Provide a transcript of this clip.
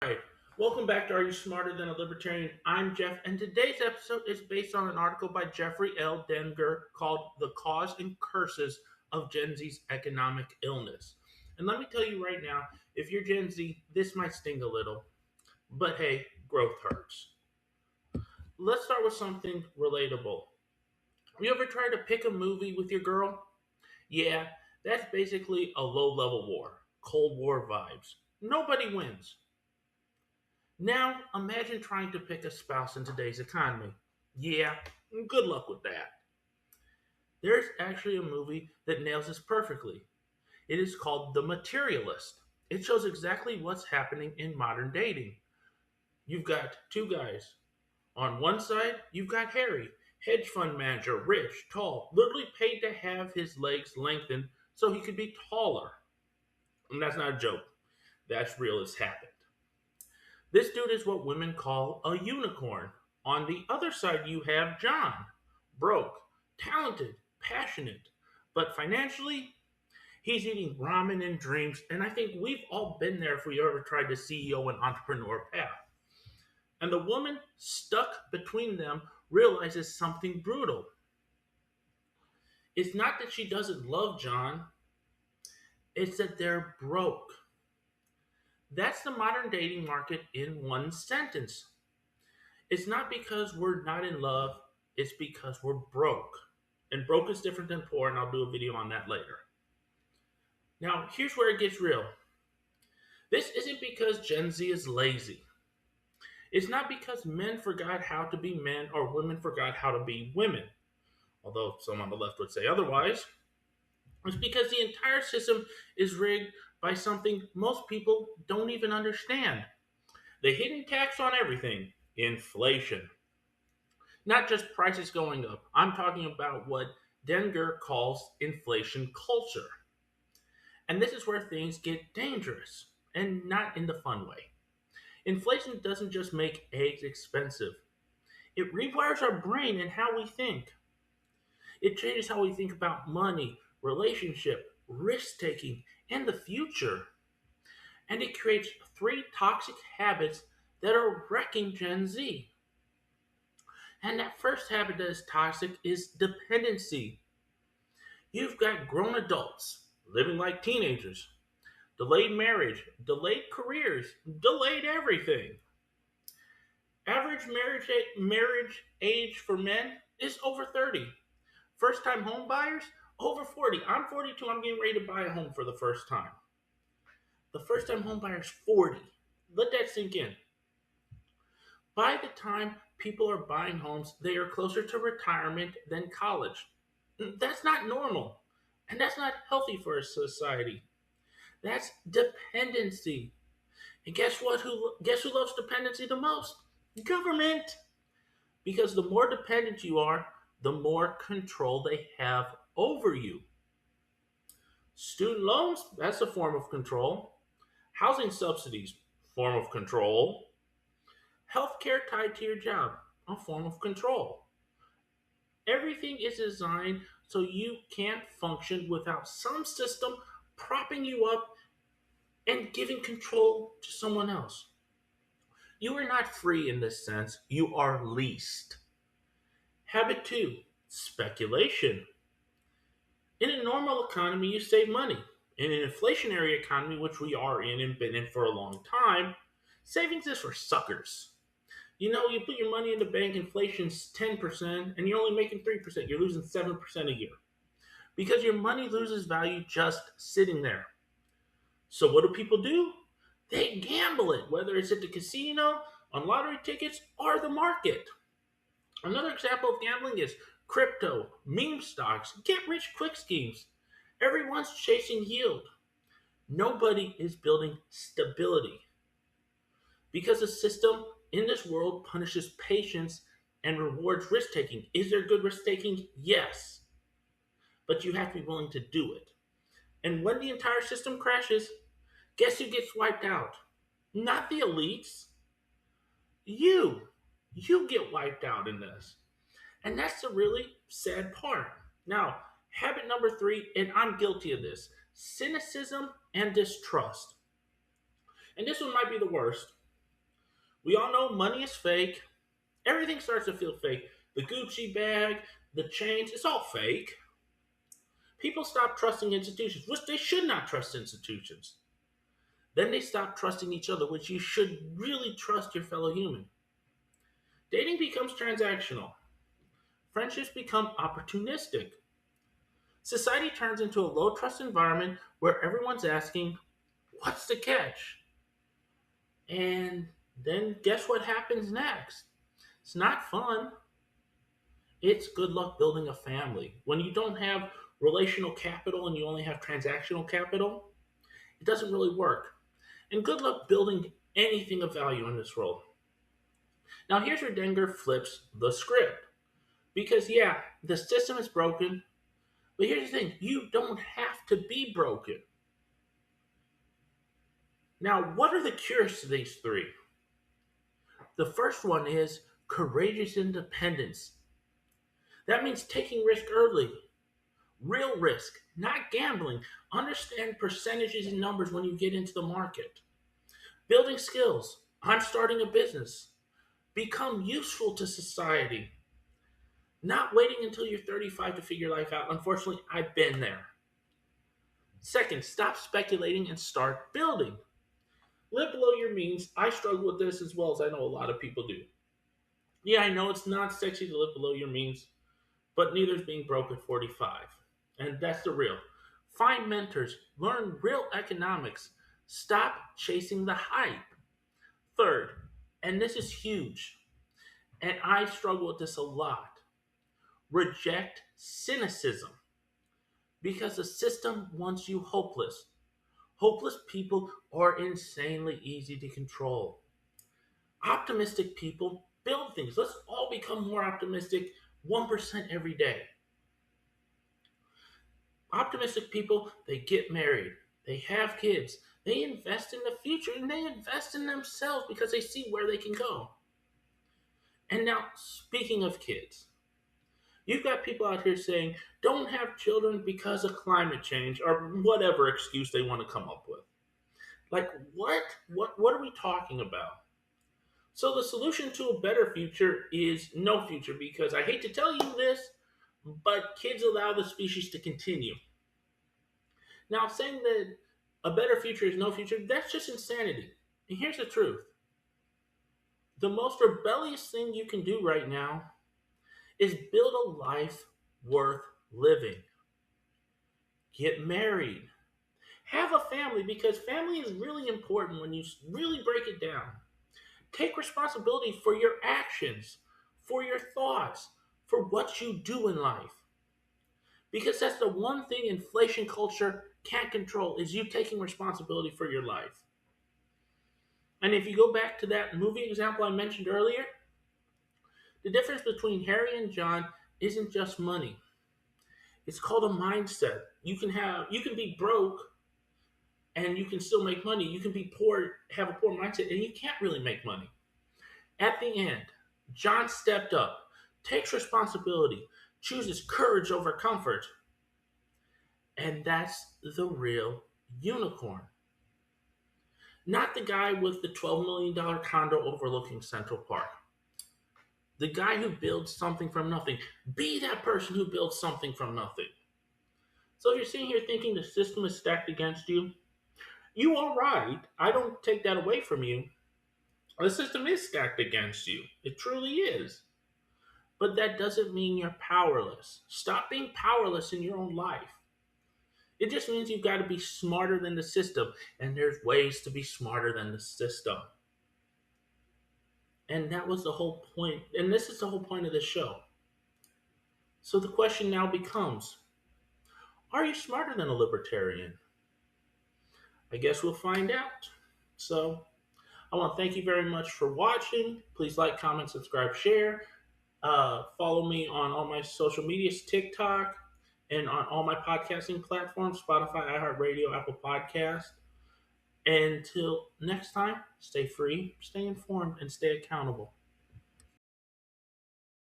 Right. Welcome back to Are You Smarter Than a Libertarian? I'm Jeff, and today's episode is based on an article by Jeffery L. Degner called The Cause and Curses of Gen Z's Economic Illness. And let me tell you right now, if you're Gen Z, this might sting a little, but hey, growth hurts. Let's start with something relatable. You ever try to pick a movie with your girl? Yeah, that's basically a low level war, Cold War vibes. Nobody wins. Now, imagine trying to pick a spouse in today's economy. Yeah, good luck with that. There's actually a movie that nails this perfectly. It is called The Materialist. It shows exactly what's happening in modern dating. You've got two guys. On one side, you've got Harry, hedge fund manager, rich, tall, literally paid to have his legs lengthened so he could be taller. And that's not a joke. That's real as happened. This dude is what women call a unicorn. On the other side, you have John, broke, talented, passionate, but financially, he's eating ramen and dreams. And I think we've all been there if we ever tried the CEO and entrepreneur path. And the woman stuck between them realizes something brutal. It's not that she doesn't love John, it's that they're broke. That's the modern dating market in one sentence. It's not because we're not in love, it's because we're broke. And broke is different than poor, and I'll do a video on that later. Now, here's where it gets real. This isn't because Gen Z is lazy. It's not because men forgot how to be men or women forgot how to be women, although some on the left would say otherwise. It's because the entire system is rigged by something most people don't even understand. The hidden tax on everything, inflation. Not just prices going up. I'm talking about what Degner calls inflation culture. And this is where things get dangerous, and not in the fun way. Inflation doesn't just make eggs expensive. It rewires our brain and how we think. It changes how we think about money, relationship, risk taking, and the future. And it creates three toxic habits that are wrecking Gen Z. And that first habit that is toxic is dependency. You've got grown adults living like teenagers, delayed marriage, delayed careers, delayed everything. Average marriage age for men is over 30. First time home buyers, over 40. I'm 42, I'm getting ready to buy a home for the first time. The first time home buyer is 40. Let that sink in. By the time people are buying homes, they are closer to retirement than college. That's not normal. And that's not healthy for a society. That's dependency. And guess what? Guess who loves dependency the most? Government. Because the more dependent you are, the more control they have over you. Student loans, that's a form of control. Housing subsidies, form of control. Healthcare tied to your job, a form of control. Everything is designed so you can't function without some system propping you up and giving control to someone else. You are not free in this sense, you are leased. Habit 2, speculation. In a normal economy, you save money. In an inflationary economy, which we are in and been in for a long time, savings is for suckers. You know, you put your money in the bank, inflation's 10%, and you're only making 3%. You're losing 7% a year. Because your money loses value just sitting there. So what do people do? They gamble it, whether it's at the casino, on lottery tickets, or the market. Another example of gambling is crypto, meme stocks, get rich quick schemes. Everyone's chasing yield. Nobody is building stability. Because the system in this world punishes patience and rewards risk taking. Is there good risk taking? Yes. But you have to be willing to do it. And when the entire system crashes, guess who gets wiped out? Not the elites. You. You get wiped out in this. And that's the really sad part. Now, habit number 3, and I'm guilty of this, cynicism and distrust. And this one might be the worst. We all know money is fake. Everything starts to feel fake. The Gucci bag, the chains, it's all fake. People stop trusting institutions, which they should not trust institutions. Then they stop trusting each other, which you should really trust your fellow human. Dating becomes transactional. Friendships become opportunistic. Society turns into a low trust environment where everyone's asking, what's the catch? And then guess what happens next? It's not fun. It's good luck building a family. When you don't have relational capital and you only have transactional capital, it doesn't really work. And good luck building anything of value in this world. Now, here's where Degner flips the script. Because, yeah, the system is broken, but here's the thing, you don't have to be broken. Now, what are the cures to these three? The first one is courageous independence. That means taking risk early, real risk, not gambling. Understand percentages and numbers when you get into the market. Building skills. I'm starting a business. Become useful to society. Not waiting until you're 35 to figure life out. Unfortunately, I've been there. Second, stop speculating and start building. Live below your means. I struggle with this as well as I know a lot of people do. Yeah, I know it's not sexy to live below your means, but neither is being broke at 45. And that's the real. Find mentors. Learn real economics. Stop chasing the hype. Third, and this is huge, and I struggle with this a lot, reject cynicism because the system wants you hopeless. Hopeless people are insanely easy to control. Optimistic people build things. Let's all become more optimistic 1% every day. Optimistic people, they get married, they have kids, they invest in the future, and they invest in themselves because they see where they can go. And now, speaking of kids, you've got people out here saying, don't have children because of climate change or whatever excuse they want to come up with. Like, what? What are we talking about? So the solution to a better future is no future because I hate to tell you this, but kids allow the species to continue. Now, saying that a better future is no future, that's just insanity. And here's the truth. The most rebellious thing you can do right now is build a life worth living. Get married. Have a family because family is really important when you really break it down. Take responsibility for your actions, for your thoughts, for what you do in life. Because that's the one thing inflation culture can't control is you taking responsibility for your life. And if you go back to that movie example I mentioned earlier, the difference between Harry and John isn't just money. It's called a mindset. You can be broke and you can still make money. You can be poor, have a poor mindset, and you can't really make money. At the end, John stepped up, takes responsibility, chooses courage over comfort. And that's the real unicorn. Not the guy with the $12 million condo overlooking Central Park. The guy who builds something from nothing. Be that person who builds something from nothing. So if you're sitting here thinking the system is stacked against you, you are right. I don't take that away from you. The system is stacked against you. It truly is. But that doesn't mean you're powerless. Stop being powerless in your own life. It just means you've got to be smarter than the system. And there's ways to be smarter than the system. And that was the whole point. And this is the whole point of this show. So the question now becomes, are you smarter than a libertarian? I guess we'll find out. So I want to thank you very much for watching. Please like, comment, subscribe, share. Follow me on all my social medias, TikTok, and on all my podcasting platforms, Spotify, iHeartRadio, Apple Podcast. Until next time, stay free, stay informed, and stay accountable.